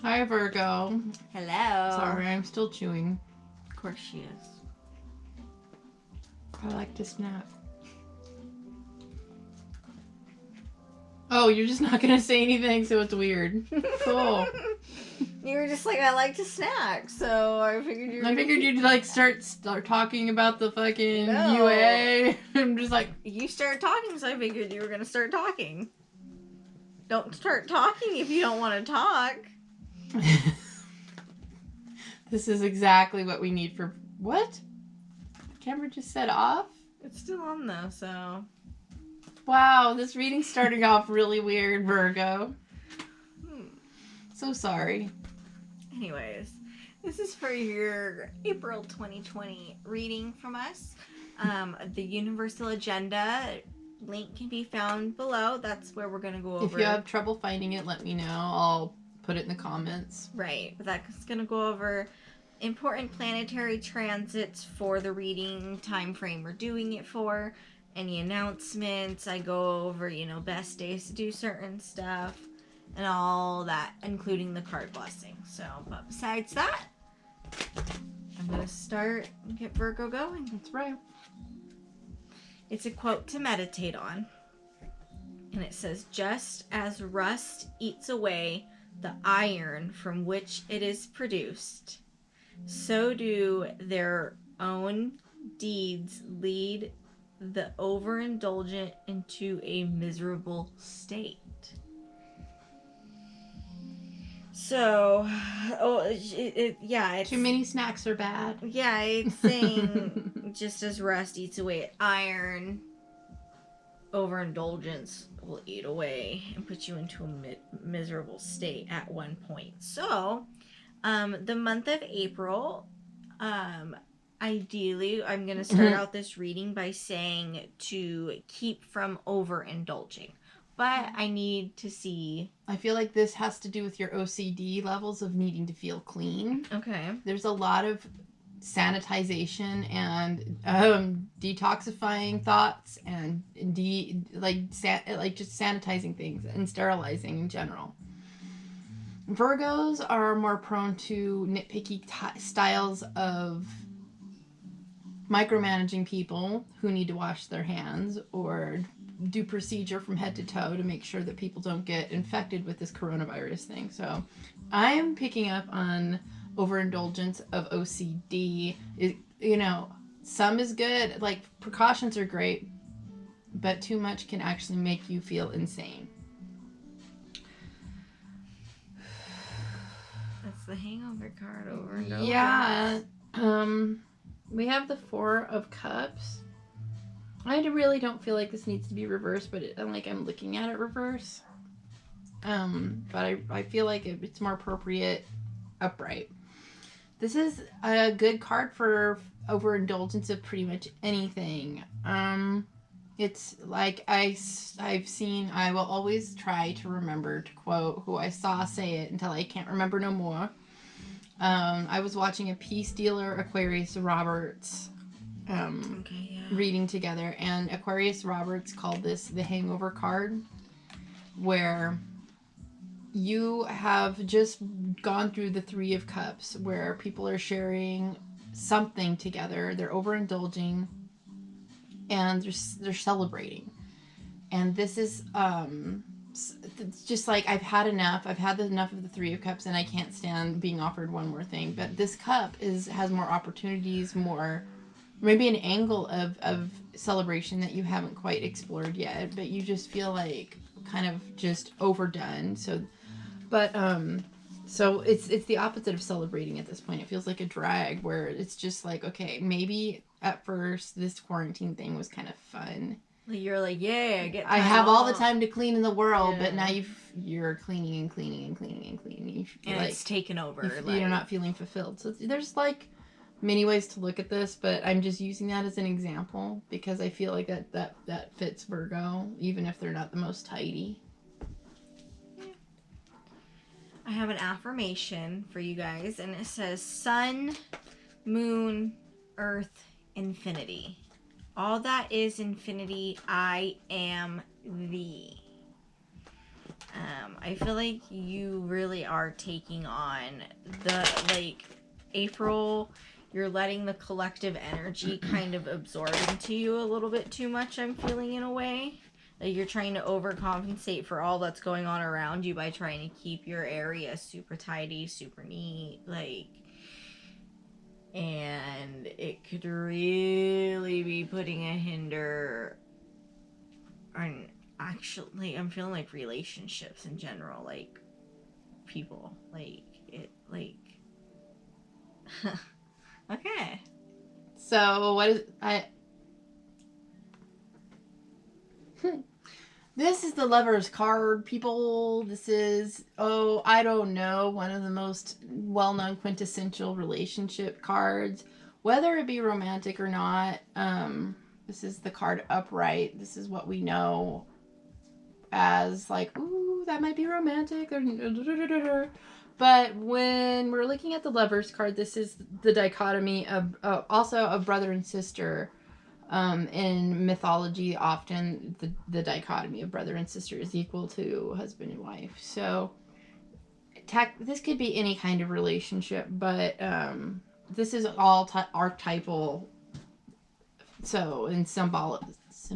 Hi, Virgo. Hello. Sorry, I'm still chewing. Of course she is. I like to snap. Oh, you're just not gonna say anything, so it's weird. Cool. You were just like, I like to snack, so I figured you were you'd like start talking about the fucking No. UA. I'm just like, You started talking, so I figured you were gonna start talking. Don't start talking if you don't want to talk. this is exactly what we need for what? The camera just set off? It's still on though, so. Wow, this reading's starting off really weird, Virgo. So sorry. Anyways, this is for your April 2020 reading from us. The Universal Agenda link can be found below. That's where we're going to go over. If you have trouble finding it, let me know. I'll put it in the comments. Right, but that's going to go over important planetary transits for the reading time frame we're doing it for. Any announcements, I go over, best days to do certain stuff and all that, including the card blessing. So, but besides that, I'm going to start and get Virgo going. That's right. It's a quote to meditate on. And it says, just as rust eats away the iron from which it is produced, so do their own deeds lead the overindulgent into a miserable state. So, it's... Too many snacks are bad. Yeah, it's saying just as rust eats away at iron, overindulgence will eat away and put you into a miserable state at one point. So, the month of April, ideally, I'm going to start out this reading by saying to keep from overindulging. But I need to see... I feel like this has to do with your OCD levels of needing to feel clean. Okay. There's a lot of sanitization and detoxifying thoughts and just sanitizing things and sterilizing in general. Virgos are more prone to nitpicky styles of micromanaging people who need to wash their hands or do procedure from head to toe to make sure that people don't get infected with this coronavirus thing. So I'm picking up on overindulgence of OCD. Some is good, like precautions are great, but too much can actually make you feel insane. That's the hangover card over and over. Yeah. We have the Four of Cups. I really don't feel like this needs to be reversed, but I'm looking at it reverse. But I feel like it's more appropriate upright. This is a good card for overindulgence of pretty much anything. It's like I've seen, I will always try to remember to quote who I saw say it until I can't remember no more. I was watching a Peace Dealer Aquarius Roberts reading together, and Aquarius Roberts called this the hangover card, where you have just gone through the Three of Cups, where people are sharing something together, they're overindulging, and they're celebrating. And this is it's just like I've had enough of the Three of Cups, and I can't stand being offered one more thing. But this cup has more opportunities, more maybe an angle of celebration that you haven't quite explored yet, but you just feel like kind of just overdone. So it's the opposite of celebrating at this point. It feels like a drag, where it's just like, okay, maybe at first this quarantine thing was kind of fun. You're like, yeah, I have all the time to clean in the world, Yeah. but now you're cleaning and cleaning and cleaning and cleaning. And it's taken over. You're not feeling fulfilled. So there's like many ways to look at this, but I'm just using that as an example because I feel like that fits Virgo, even if they're not the most tidy. I have an affirmation for you guys, and it says, Sun, Moon, Earth, Infinity. All that is infinity, I am thee. I feel like you really are taking on April, you're letting the collective energy kind of absorb into you a little bit too much, I'm feeling, in a way. Like you're trying to overcompensate for all that's going on around you by trying to keep your area super tidy, super neat, and it could really be putting a hinder on, actually, I'm feeling like relationships in general, like people, okay. So what is This is the Lover's card, people. This is, I don't know, one of the most well-known quintessential relationship cards, whether it be romantic or not. This is the card upright. This is what we know as like, ooh, that might be romantic. But when we're looking at the Lover's card, this is the dichotomy of also of brother and sister. In mythology, often the dichotomy of brother and sister is equal to husband and wife. So this could be any kind of relationship, but this is all archetypal. So in symbolic, what's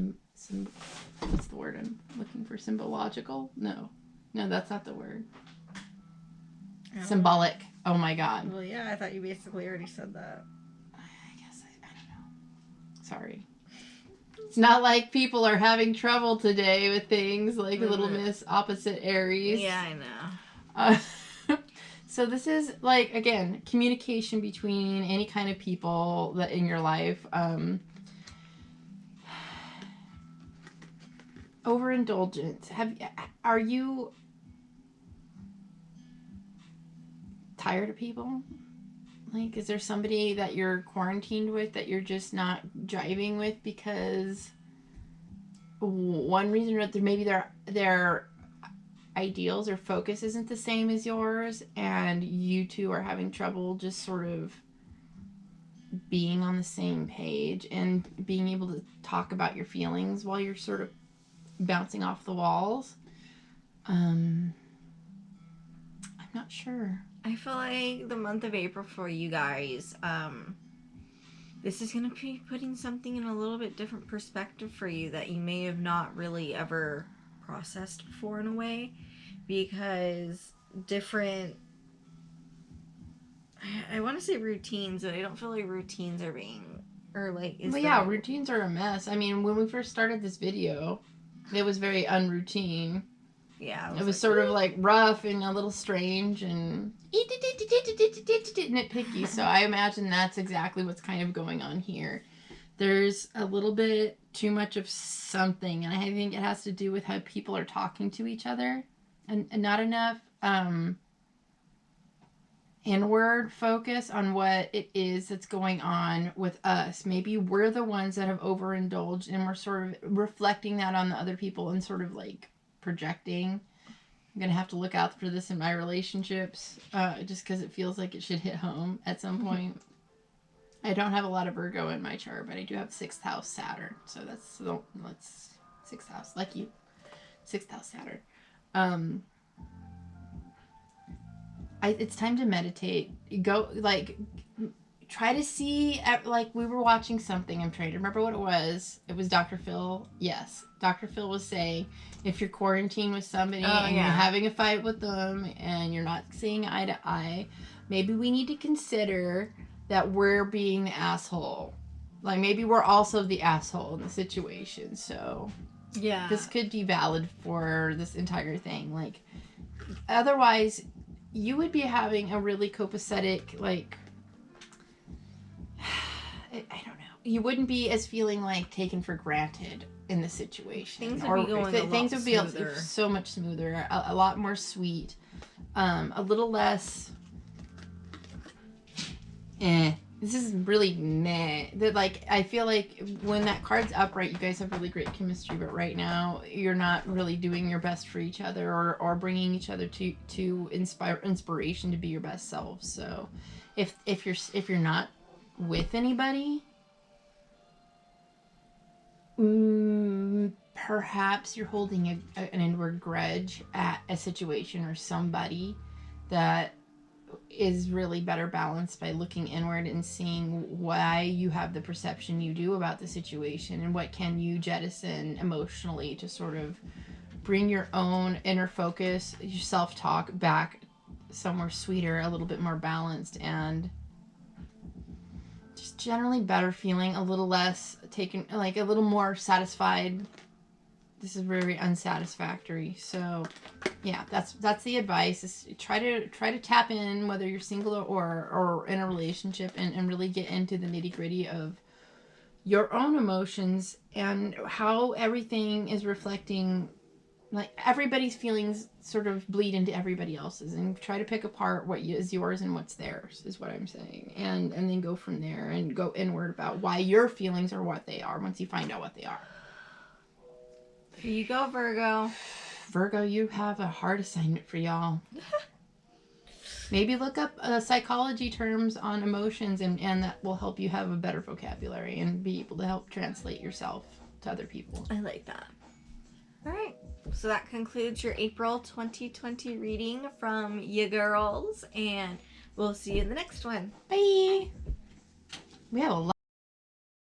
the word I'm looking for? Symbological? No, that's not the word. Symbolic. Oh my God. Well, yeah, I thought you basically already said that. I don't know. Sorry. It's not like people are having trouble today with things like Little Miss opposite Aries. Yeah, I know. So this is like, again, communication between any kind of people that in your life. Overindulgence. Are you tired of people? Like, is there somebody that you're quarantined with that you're just not jiving with because one reason or other, maybe their ideals or focus isn't the same as yours, and you two are having trouble just sort of being on the same page and being able to talk about your feelings while you're sort of bouncing off the walls? I'm not sure. I feel like the month of April for you guys, this is going to be putting something in a little bit different perspective for you that you may have not really ever processed before, in a way, because different, I want to say routines, but I don't feel like routines are being, or like, yeah, routines are a mess. I mean, when we first started this video, it was very unroutine. Yeah, it was sort of like rough and a little strange and nitpicky. So I imagine that's exactly what's kind of going on here. There's a little bit too much of something, and I think it has to do with how people are talking to each other, and not enough inward focus on what it is that's going on with us. Maybe we're the ones that have overindulged, and we're sort of reflecting that on the other people and sort of like projecting. I'm gonna have to look out for this in my relationships, just because it feels like it should hit home at some point. I don't have a lot of Virgo in my chart, but I do have 6th house Saturn, so that's 6th house, like you, 6th house Saturn. It's time to meditate. Go, like, try to see, like, we were watching something. I'm trying to remember what it was. It was Dr. Phil. Yes. Dr. Phil was saying, if you're quarantined with somebody and you're having a fight with them and you're not seeing eye to eye, maybe we need to consider that we're being the asshole. Like, maybe we're also the asshole in the situation. So, yeah, this could be valid for this entire thing. Like, otherwise, you would be having a really copacetic, like, I don't know. You wouldn't be as feeling like taken for granted in the situation. Things would be going things would be so much smoother, a lot more sweet, a little less. This is really meh. That, like, I feel like when that card's upright, you guys have really great chemistry, but right now you're not really doing your best for each other or bringing each other to inspiration to be your best selves. So, if you're not with anybody, perhaps you're holding an inward grudge at a situation or somebody that is really better balanced by looking inward and seeing why you have the perception you do about the situation and what can you jettison emotionally to sort of bring your own inner focus, your self-talk back somewhere sweeter, a little bit more balanced, and just generally better feeling, a little less taken, like a little more satisfied. This is very unsatisfactory. So yeah, that's the advice, is try to tap in, whether you're single or in a relationship, and really get into the nitty-gritty of your own emotions and how everything is reflecting, like everybody's feelings sort of bleed into everybody else's, and try to pick apart what is yours and what's theirs, is what I'm saying, and then go from there and go inward about why your feelings are what they are once you find out what they are. Here you go, Virgo. Virgo, you have a hard assignment for y'all. Maybe look up psychology terms on emotions, and that will help you have a better vocabulary and be able to help translate yourself to other people. I like that. All right. So that concludes your April 2020 reading from ya girls, and we'll see you in the next one. Bye. We have a lot.